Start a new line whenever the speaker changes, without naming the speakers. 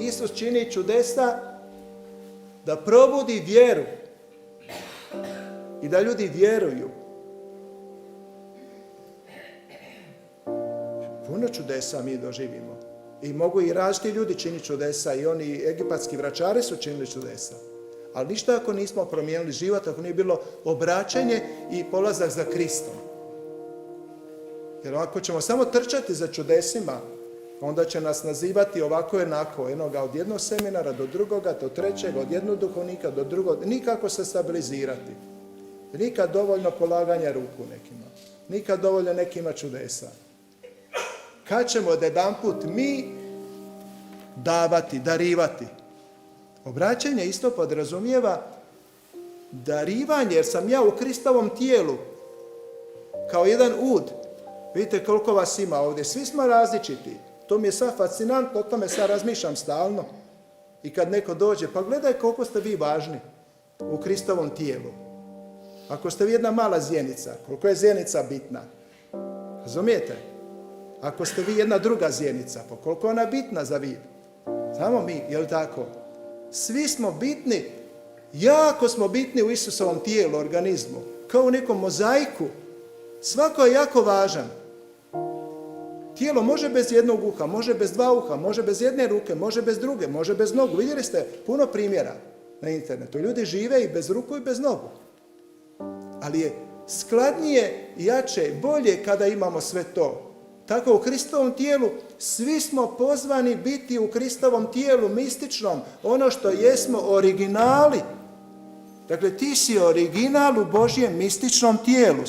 Isus čini čudesa da probudi vjeru i da ljudi vjeruju. Puno čudesa mi doživimo. I mogu i različiti ljudi činiti čudesa, i oni egipatski vračari su činili čudesa. Ali ništa ako nismo promijenili život, ako nije bilo obraćanje i polazak za Kristom. Jer ako ćemo samo trčati za čudesima, onda će nas nazivati ovako i onako, jednoga od jednog seminara do drugoga, do trećeg, od jednog duhovnika do drugog, nikako se stabilizirati. Nikad dovoljno polaganja ruku nekima, nikad dovoljno nekima čudesa. Kad ćemo jedanput mi davati, darivati? Obraćanje isto podrazumijeva darivanje, jer sam ja u Kristovom tijelu kao jedan ud. Vidite koliko vas ima ovdje, svi smo različiti. To mi je sad fascinantno, o tome sad razmišljam stalno. I kad neko dođe, pa gledaj koliko ste vi važni u Kristovom tijelu. Ako ste vi jedna mala zjenica, koliko je zjenica bitna? Razumijete? Ako ste vi jedna druga zjenica, pa koliko je ona bitna za vid? Samo mi, je li tako? Svi smo bitni, jako smo bitni u Isusovom tijelu, organizmu. Kao u nekom mozaiku. Svako je jako važan. Tijelo može bez jednog uha, može bez dva uha, može bez jedne ruke, može bez druge, može bez nogu. Vidjeli ste puno primjera na internetu. Ljudi žive i bez ruku i bez nogu. Ali je skladnije, jače, bolje kada imamo sve to. Tako u Kristovom tijelu svi smo pozvani biti u Kristovom tijelu mističnom. Ono što jesmo originali. Dakle, ti si original u Božjem mističnom tijelu.